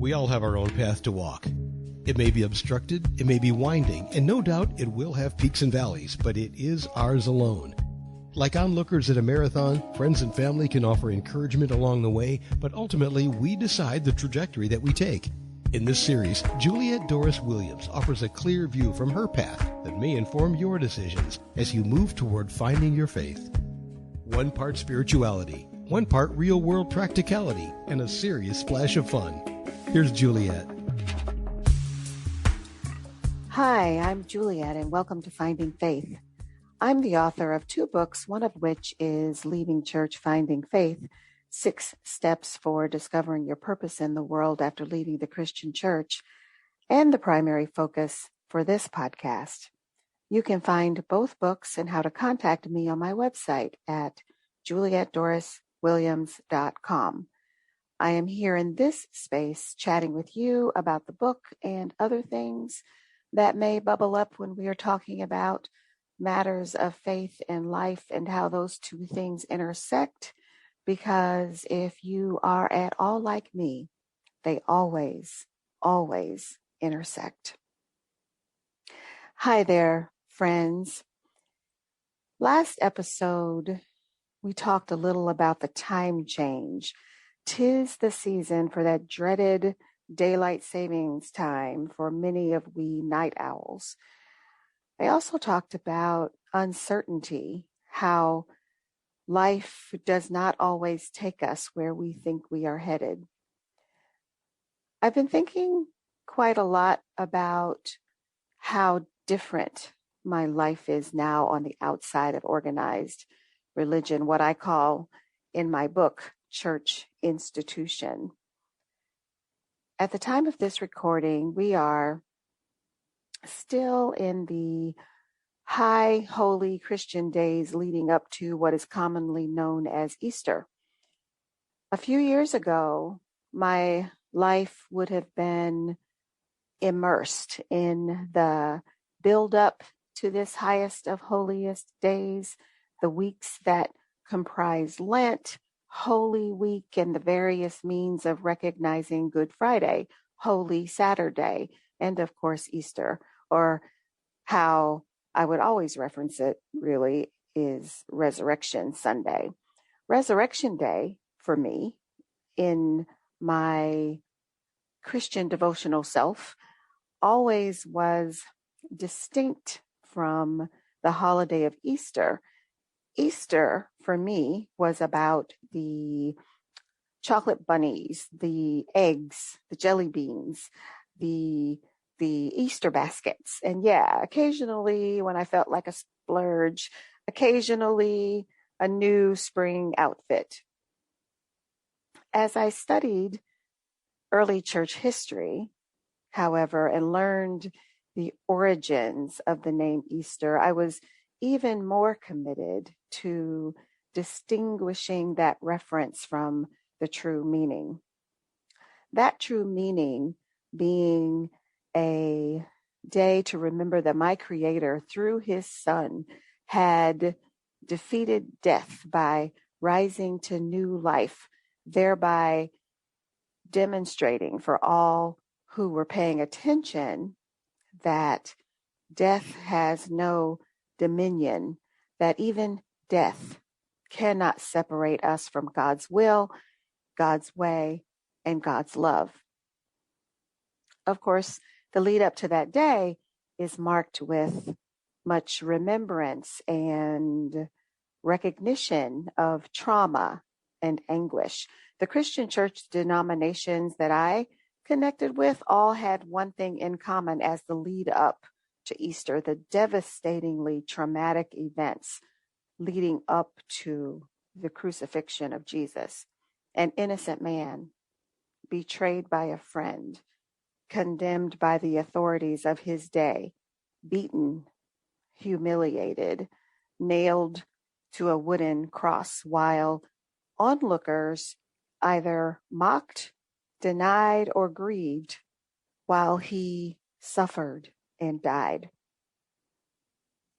We all have our own path to walk. It may be obstructed, it may be winding, and no doubt it will have peaks and valleys, but it is ours alone. Like onlookers at a marathon, friends and family can offer encouragement along the way, but ultimately we decide the trajectory that we take. In this series, Juliet Dorris-Williams offers a clear view from her path that may inform your decisions as you move toward finding your faith. One part spirituality, one part real-world practicality, and a serious splash of fun. Here's Juliet. Hi, I'm Juliet, and welcome to Finding Faith. I'm the author of 2 books, one of which is Leaving Church, Finding Faith, 6 Steps for Discovering Your Purpose in the World After Leaving the Christian Church, and the primary focus for this podcast. You can find both books and how to contact me on my website at julietdorriswilliams.com. I am here in this space chatting with you about the book and other things that may bubble up when we are talking about matters of faith and life and how those two things intersect, because if you are at all like me, they always intersect. Hi there, friends. Last episode, we talked a little about the time change. 'Tis the season for that dreaded daylight savings time for many of we night owls. I also talked about uncertainty, how life does not always take us where we think we are headed. I've been thinking quite a lot about how different my life is now on the outside of organized religion, what I call in my book, church institution. At the time of this recording, we are still in the high holy Christian days leading up to what is commonly known as Easter. A few years ago, my life would have been immersed in the build-up to this highest of holiest days, the weeks that comprise Lent, Holy Week, and the various means of recognizing Good Friday, Holy Saturday, and of course Easter, or how I would always reference it really is Resurrection Sunday. Resurrection Day for me in my Christian devotional self always was distinct from the holiday of Easter. Easter for me was about the chocolate bunnies, the eggs, the jelly beans, the Easter baskets. And yeah, occasionally when I felt like a splurge, occasionally a new spring outfit. As I studied early church history, however, and learned the origins of the name Easter, I was even more committed to distinguishing that reference from the true meaning. That true meaning being a day to remember that my Creator, through his Son, had defeated death by rising to new life, thereby demonstrating for all who were paying attention that death has no dominion, that even death cannot separate us from God's will, God's way, and God's love. Of course, the lead up to that day is marked with much remembrance and recognition of trauma and anguish. The Christian church denominations that I connected with all had one thing in common as the lead up to Easter, the devastatingly traumatic events leading up to the crucifixion of Jesus. An innocent man, betrayed by a friend, condemned by the authorities of his day, beaten, humiliated, nailed to a wooden cross, while onlookers either mocked, denied, or grieved while he suffered and died.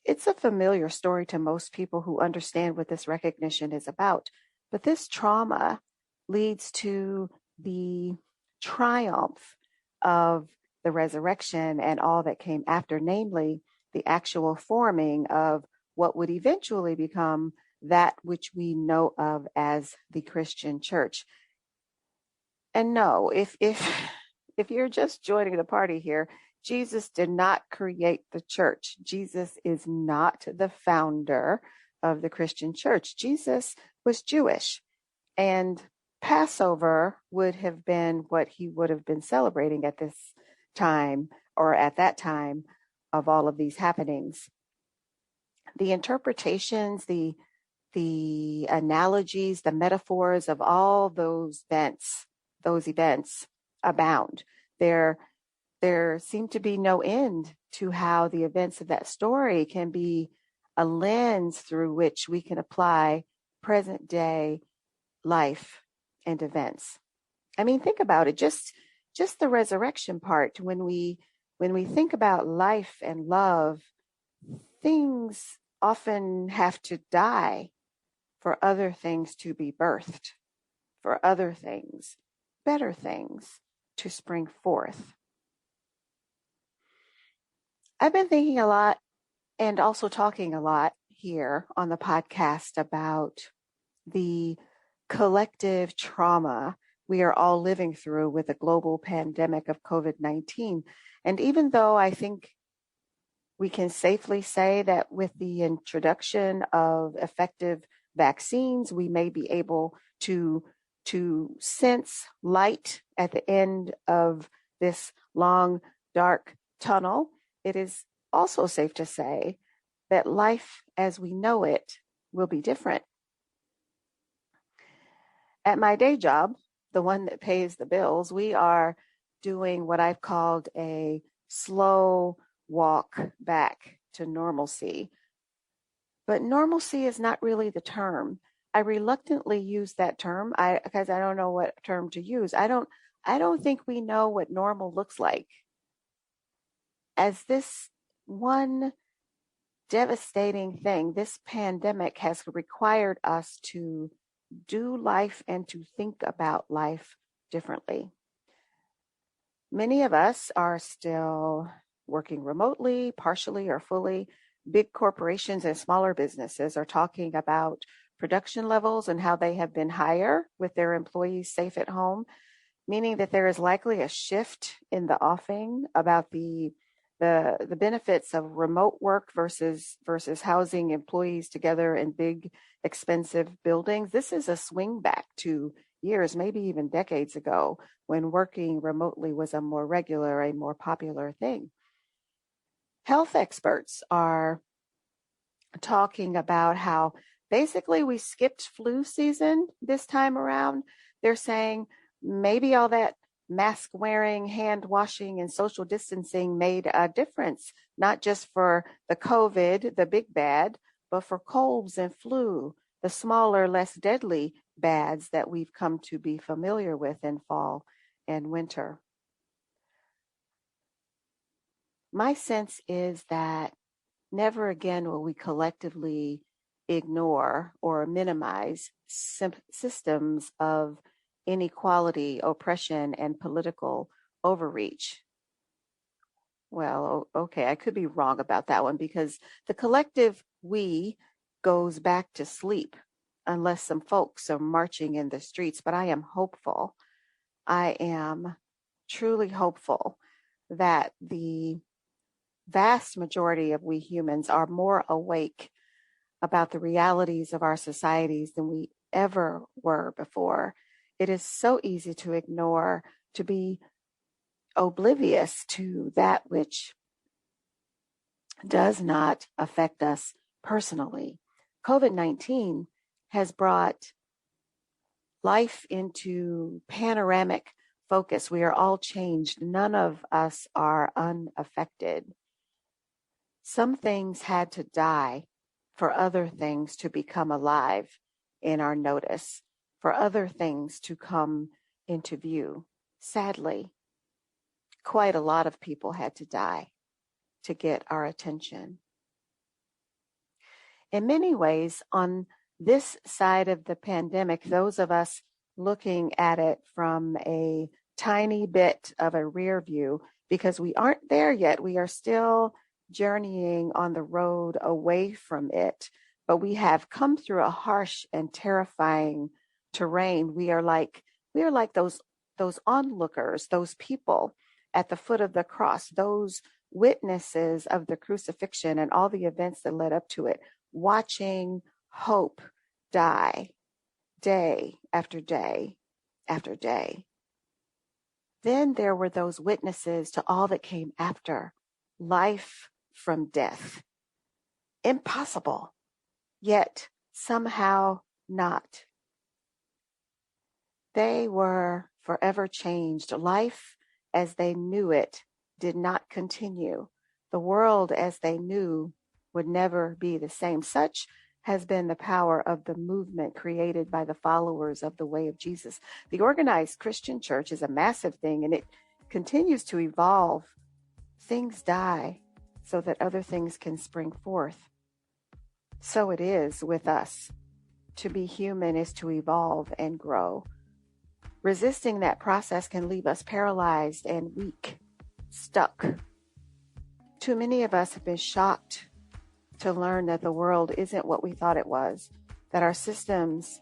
It's a familiar story to most people who understand what this recognition is about, but this trauma leads to the triumph of the resurrection and all that came after, namely the actual forming of what would eventually become that which we know of as the Christian church. And no, if you're just joining the party here, Jesus did not create the church. Jesus is not the founder of the Christian church. Jesus was Jewish, and Passover would have been what he would have been celebrating at this time, or at that time of all of these happenings. The interpretations, the analogies, the metaphors of all those events abound. There seemed to be no end to how the events of that story can be a lens through which we can apply present day life and events. I mean, think about it. Just the resurrection part. When we think about life and love, things often have to die for other things to be birthed, for other things, better things to spring forth. I've been thinking a lot and also talking a lot here on the podcast about the collective trauma we are all living through with the global pandemic of COVID-19. And even though I think we can safely say that with the introduction of effective vaccines, we may be able to sense light at the end of this long, dark tunnel, it is also safe to say that life as we know it will be different. At my day job, the one that pays the bills, we are doing what I've called a slow walk back to normalcy. But normalcy is not really the term. I reluctantly use that term because I don't know what term to use. I don't think we know what normal looks like. As this one devastating thing, this pandemic has required us to do life and to think about life differently. Many of us are still working remotely, partially or fully. Big corporations and smaller businesses are talking about production levels and how they have been higher with their employees safe at home, meaning that there is likely a shift in the offing about the benefits of remote work versus housing employees together in big, expensive buildings. This is a swing back to years, maybe even decades ago, when working remotely was a more regular, a more popular thing. Health experts are talking about how basically we skipped flu season this time around. They're saying maybe all that mask wearing, hand washing, and social distancing made a difference, not just for the COVID, the big bad, but for colds and flu, the smaller, less deadly bads that we've come to be familiar with in fall and winter. My sense is that never again will we collectively ignore or minimize systems of inequality, oppression, and political overreach. Well, okay, I could be wrong about that one because the collective we goes back to sleep unless some folks are marching in the streets. But I am hopeful. I am truly hopeful that the vast majority of we humans are more awake about the realities of our societies than we ever were before. It is so easy to ignore, to be oblivious to that which does not affect us personally. COVID-19 has brought life into panoramic focus. We are all changed. None of us are unaffected. Some things had to die for other things to become alive in our notice, for other things to come into view. Sadly, quite a lot of people had to die to get our attention. In many ways, on this side of the pandemic, those of us looking at it from a tiny bit of a rear view because we aren't there yet. We are still journeying on the road away from it, but we have come through a harsh and terrifying terrain. We are like those onlookers, those people at the foot of the cross, those witnesses of the crucifixion and all the events that led up to it, watching hope die day after day after day. Then there were those witnesses to all that came after, life from death. Impossible, yet somehow not. They were forever changed. Life as they knew it did not continue. The world as they knew would never be the same. Such has been the power of the movement created by the followers of the way of Jesus. The organized Christian church is a massive thing, and it continues to evolve. Things die so that other things can spring forth. So it is with us. To be human is to evolve and grow. Resisting that process can leave us paralyzed and weak, stuck. Too many of us have been shocked to learn that the world isn't what we thought it was, that our systems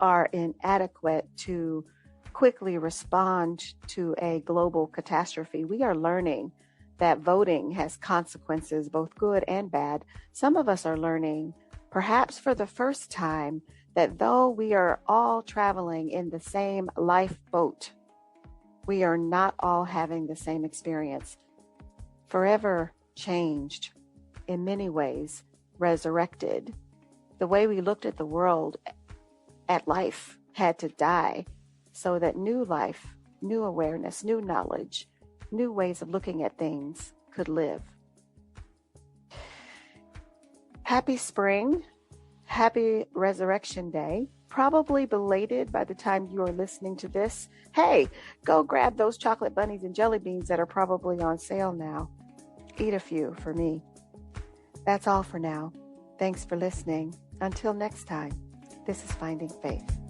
are inadequate to quickly respond to a global catastrophe. We are learning that voting has consequences, both good and bad. Some of us are learning, perhaps for the first time, that though we are all traveling in the same lifeboat, we are not all having the same experience. Forever changed, in many ways, resurrected. The way we looked at the world, at life, had to die so that new life, new awareness, new knowledge, new ways of looking at things could live. Happy spring. Happy Resurrection Day. Probably belated by the time you are listening to this. Hey, go grab those chocolate bunnies and jelly beans that are probably on sale now. Eat a few for me. That's all for now. Thanks for listening. Until next time, this is Finding Faith.